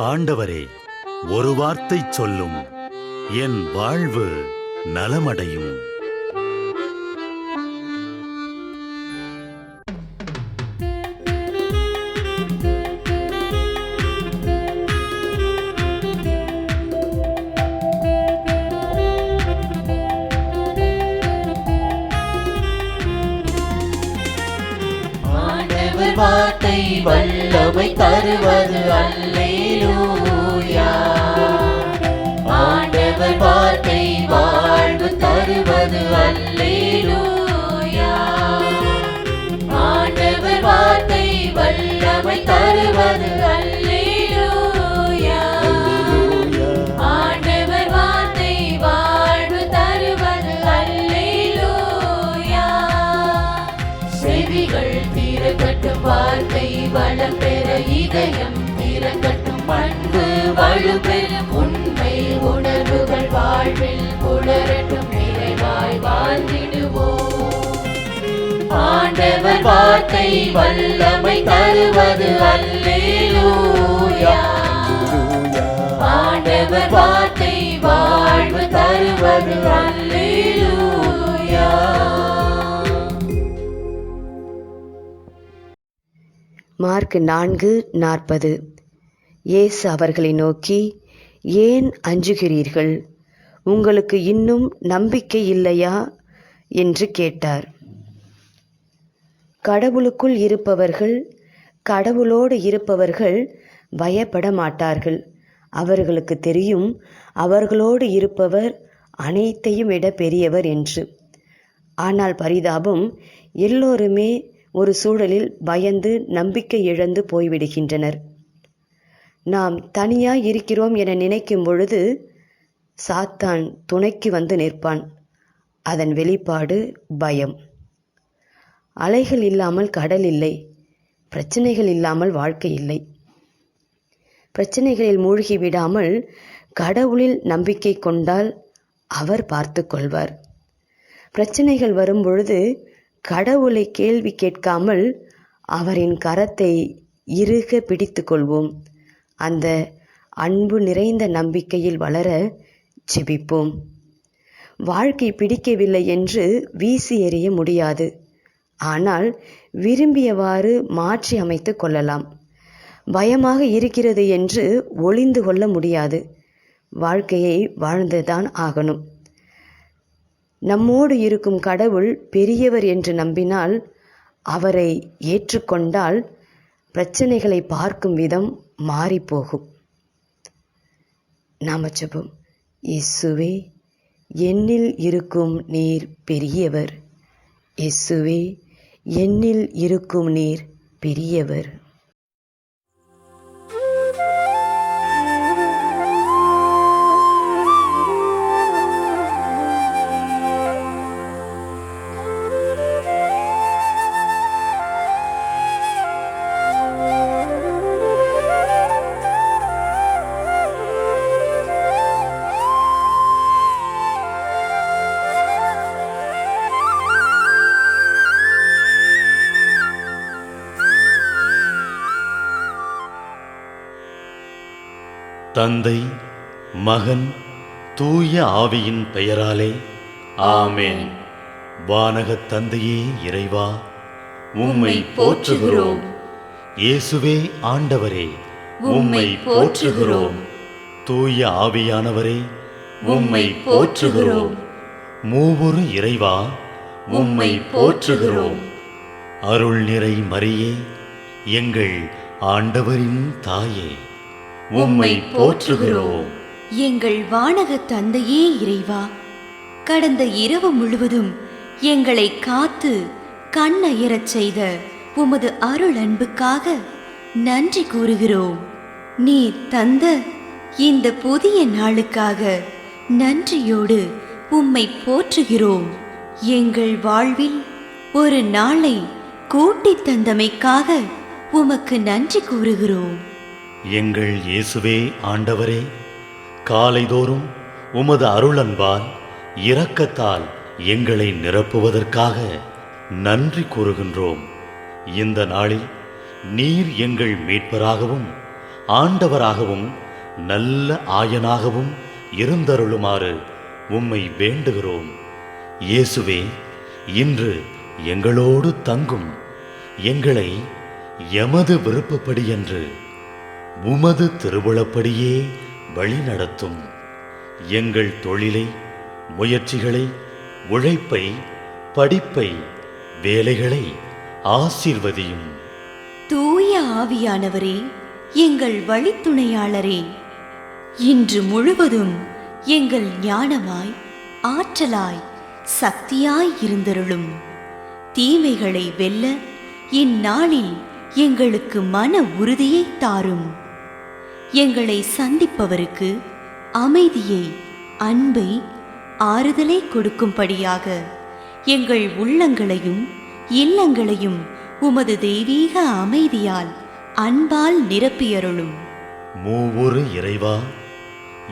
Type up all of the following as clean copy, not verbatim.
ஆண்டவரே, ஒரு வார்த்தை சொல்லும், என் வாழ்வு நலமடையும். வார்த்தை வல்லமை தருவது அல்லேலூயா. ஆண்டவர் வார்த்தை வாழ்வு தருவது அல்லேலூயா. ஆண்டவர் வார்த்தை வல்லமை தருவது அல்லேலூயா. ஆண்டவர் வார்த்தை வாழ்வு தருவது அல்லேலூயா. செவிகள் திறக்கட்டும், வார்த்தை வளம் பெற இதயம் திறக்கட்டும், அன்பு வலுப்பெறும், உண்மை உணர்வுகள் வாழ்வில் புலரட்டும், நிறைவாய் வாழ்ந்திடுவோம். ஆண்டவர் வார்த்தை வல்லமை தருவது அல்லேலூயா. ஆண்டவர் வார்த்தை வாழ்வு தருவது அல்லேலூயா. மார்க் 4:40. இயேசு அவர்களை நோக்கி, ஏன் அஞ்சுகிறீர்கள்? உங்களுக்கு இன்னும் நம்பிக்கை இல்லையா என்று கேட்டார். கடவுளுக்குள் இருப்பவர்கள், கடவுளோடு இருப்பவர்கள் பயப்பட மாட்டார்கள். அவர்களுக்கு தெரியும், அவர்களோடு இருப்பவர் அனைத்தையும் விட பெரியவர் என்று. ஆனால் பரிதாபம், எல்லோருமே ஒரு சூழலில் பயந்து நம்பிக்கை இழந்து போய்விடுகின்றனர். நாம் தனியாய் இருக்கிறோம் என நினைக்கும் பொழுது சாத்தான் துணைக்கு வந்து நிற்பான். அதன் வெளிப்பாடு பயம். அலைகள் இல்லாமல் கடல் இல்லை, பிரச்சனைகள் இல்லாமல் வாழ்க்கை இல்லை. பிரச்சனைகளில் மூழ்கி விடாமல் கடவுளில் நம்பிக்கை கொண்டால் அவர் பார்த்து கொள்வார். பிரச்சனைகள் வரும் பொழுது கடவுளை கேள்வி கேட்காமல் அவரின் கரத்தை இறுக பிடித்து கொள்வோம். அந்த அன்பு நிறைந்த நம்பிக்கையில் வளர ஜெபிப்போம். வாழ்க்கை பிடிக்கவில்லை என்று வீசி எறிய முடியாது. ஆனால் விரும்பியவாறு மாற்றி அமைத்து கொள்ளலாம். பயமாக இருக்கிறது என்று ஒளிந்து கொள்ள முடியாது. வாழ்க்கையை வாழ்ந்துதான் ஆகணும். நம்மோடு இருக்கும் கடவுள் பெரியவர் என்று நம்பினால், அவரை ஏற்றுக்கொண்டால் பிரச்சனைகளை பார்க்கும் விதம் மாறிப்போகும். நாம ஜெபம். இயேசுவே, என்னில் இருக்கும் நீர் பெரியவர். இயேசுவே, என்னில் இருக்கும் நீர் பெரியவர். தந்தை, மகன், தூய ஆவியின் பெயராலே ஆமென். வானகத் தந்தையே இறைவா, உம்மை போற்றுகிறோம். இயேசுவே ஆண்டவரே, உம்மை போற்றுகிறோம். தூய ஆவியானவரே, உம்மை போற்றுகிறோம். மூவொரு இறைவா, உம்மை போற்றுகிறோம். அருள் நிறை மரியே, எங்கள் ஆண்டவரின் தாயே, உம்மை போற்றுகிறோம். எங்கள் வானகத் தந்தையே இறைவா, கடந்த இரவு முழுவதும் எங்களை காத்து கண்ணயரச் செய்த உமது அருள் அன்புக்காக நன்றி கூறுகிறோம். நீர் தந்த இந்த புதிய நாளுக்காக நன்றியோடு உம்மை போற்றுகிறோம். எங்கள் வாழ்வில் ஒரு நாளை கூட்டித் தந்தமைக்காக உமக்கு நன்றி கூறுகிறோம். எங்கள் இயேசுவே ஆண்டவரே, காலைதோறும் உமது அருளன்பால் இரக்கத்தால் எங்களை நிரப்புவதற்காக நன்றி கூறுகின்றோம். இந்த நாளில் நீர் எங்கள் மீட்பராகவும் ஆண்டவராகவும் நல்ல ஆயனாகவும் இருந்தருளுமாறு உம்மை வேண்டுகிறோம். இயேசுவே, இன்று எங்களோடு தங்கும். எங்களை எமது விருப்பப்படியன்று உமது திருவுளப்படியே வழிநடத்தும். எங்கள் தொழிலை, முயற்சிகளை, உழைப்பை, படிப்பை, வேலைகளை ஆசீர்வதியும். தூய ஆவியானவரே, எங்கள் வழித்துணையாளரே, இன்று முழுவதும் எங்கள் ஞானமாய், ஆற்றலாய், சக்தியாய் இருந்தருளும். தீமைகளை வெல்ல இந்நாளில் எங்களுக்கு மன உறுதியை தாரும். எங்களை சந்திப்பவருக்கு அமைதியை, அன்பை, ஆறுதலை கொடுக்கும்படியாக எங்கள் உள்ளங்களையும் இல்லங்களையும் உமது தெய்வீக அமைதியால், அன்பால் நிரப்பியருளும். மூவொரு இறைவா,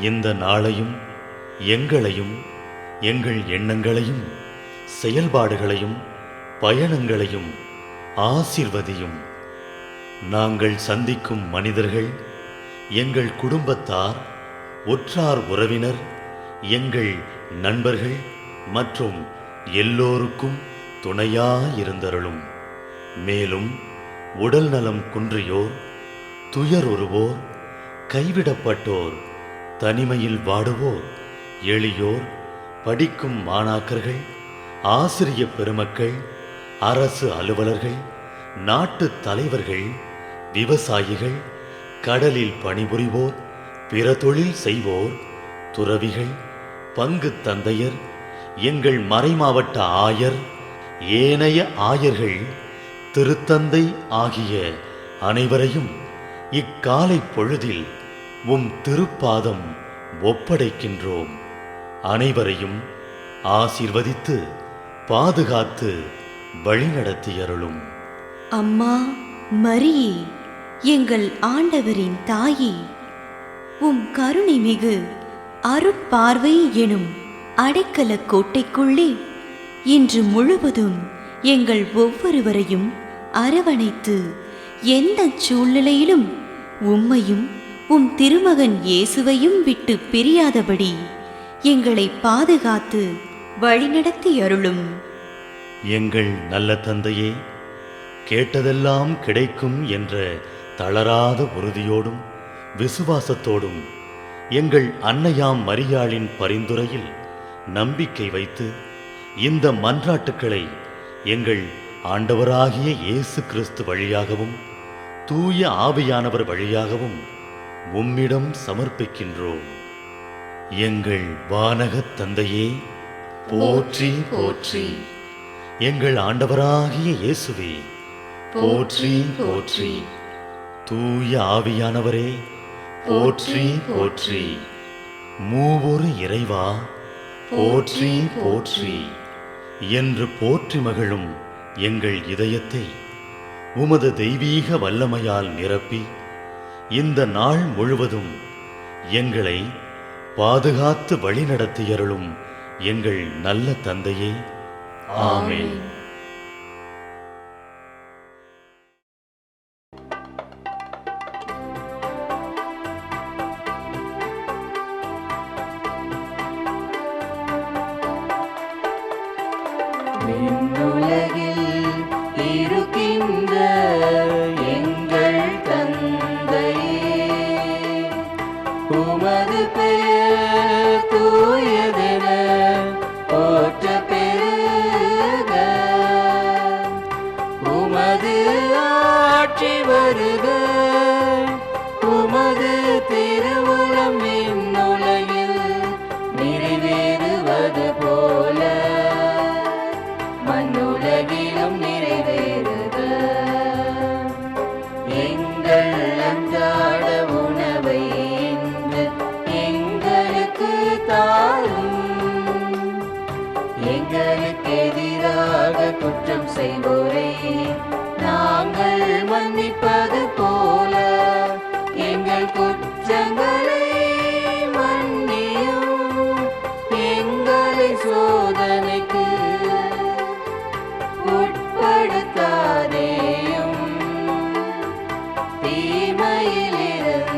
இந்த நாளையும் எங்களையும், எங்கள் எண்ணங்களையும், செயல்பாடுகளையும், பயணங்களையும் ஆசீர்வதியும். நாங்கள் சந்திக்கும் மனிதர்கள், எங்கள் குடும்பத்தார், உற்றார் உறவினர், எங்கள் நண்பர்கள் மற்றும் எல்லோருக்கும் துணையாயிருந்தருளும். மேலும் உடல் நலம் குன்றியோர், துயருறுவோர், கைவிடப்பட்டோர், தனிமையில் வாடுவோர், எளியோர், படிக்கும் மாணாக்கர்கள், ஆசிரிய பெருமக்கள், அரசு அலுவலர்கள், நாட்டு தலைவர்கள், விவசாயிகள், கடலில் பணிபுரிவோர், பிற தொழில் செய்வோர், துறவிகள், பங்கு தந்தையர், எங்கள் மறைமாவட்ட ஆயர், ஏனைய ஆயர்கள், திருத்தந்தை ஆகிய அனைவரையும் இக்காலை பொழுதில் உம் திருப்பாதம் ஒப்படைக்கின்றோம். அனைவரையும் ஆசீர்வதித்து பாதுகாத்து வழிநடத்தியருளும். அம்மா மரியே, எங்கள் ஆண்டவரின் தாயே, உம் கருணை மிகு அருட்பார்வை எனும் அடைக்கல கோட்டைக்குள்ளே இன்று முழுவதும் எங்கள் ஒவ்வொருவரையும் அரவணைத்து எந்த சூழ்நிலையிலும் உம்மையும் உம் திருமகன் இயேசுவையும் விட்டு பிரியாதபடி எங்களை பாதுகாத்து வழிநடத்தி அருளும். எங்கள் நல்ல தந்தையே, கேட்டதெல்லாம் கிடைக்கும் என்ற தளராத உறுதியோடும் விசுவாசத்தோடும் எங்கள் அன்னையாம் மரியாளின் பரிந்துரையில் நம்பிக்கை வைத்து இந்த மன்றாட்டுக்களை எங்கள் ஆண்டவராகிய இயேசு கிறிஸ்து வழியாகவும் தூய ஆவியானவர் வழியாகவும் உம்மிடம் சமர்ப்பிக்கின்றோம். எங்கள் வானகத் தந்தையே, போற்றி போற்றி. எங்கள் ஆண்டவராகிய இயேசுவே, போற்றி போற்றி. தூய ஆவியானவரே, போற்றி போற்றி. மூவொரு இறைவா, போற்றி போற்றி என்று போற்றி மகிழும் எங்கள் இதயத்தை உமது தெய்வீக வல்லமையால் நிரப்பி இந்த நாள் முழுவதும் எங்களை பாதுகாத்து வழிநடத்தியருளும் எங்கள் நல்ல தந்தையே. ஆமென். விண்ணுலகில் இருக்கின்ற எங்கள் தந்தையே, உமது பெயர் தூயதென போற்ற பெறுக. உமது ஆட்சி வருக. உமது திருவுளம் விண்ணுலகில் நிறைவேறுவது போல மண்ணுலகிலும் நிறைவேறுக. எங்கள் அன்றாட உணவை இன்று எங்களுக்கு தாரும். எங்களுக்கு எதிராக குற்றம் செய்வோரை நாங்கள் மன்னிப்பது போல எங்கள் குற்றங்களை மன்னியும். எங்களை சோதனைக்கு உட்படுத்தாதேயும், தீமையிலிருந்து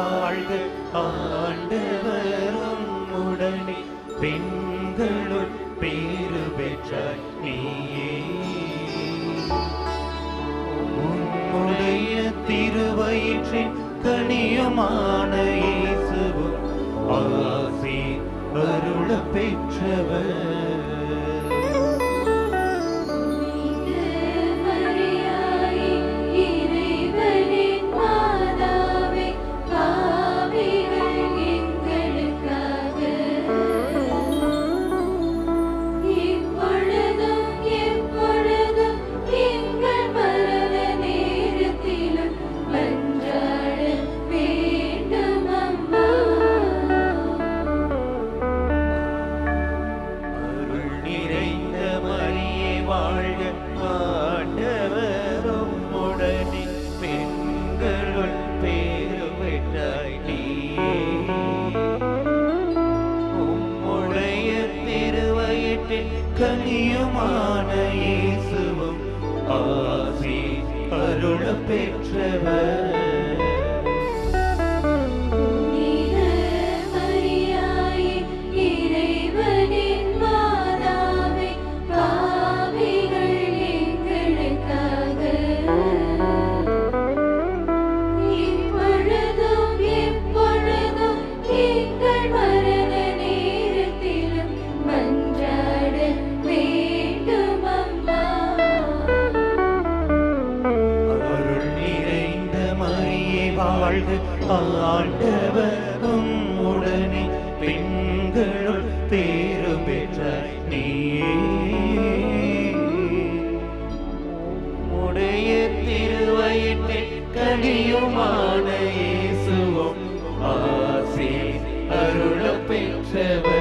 வாழ்க ஆண்டவரும் உடனே பெண்களுள் பேறு பெற்றாய் நீயே உன்னுடைய திருவயிற்றின் கனியுமான இயேசுவும் ஆசி அருள பெற்றவர் கனியுமான இயேசுவும் ஆசி அருள பெற்றவர் வாழ்க ஆண்டவரும் உடனே பெண்களுள் பேறு பெற்றாய் நீயே உடைய திருவயிற்றில் கனியுமான இயேசுவும் ஆசி அருள பெற்றவர்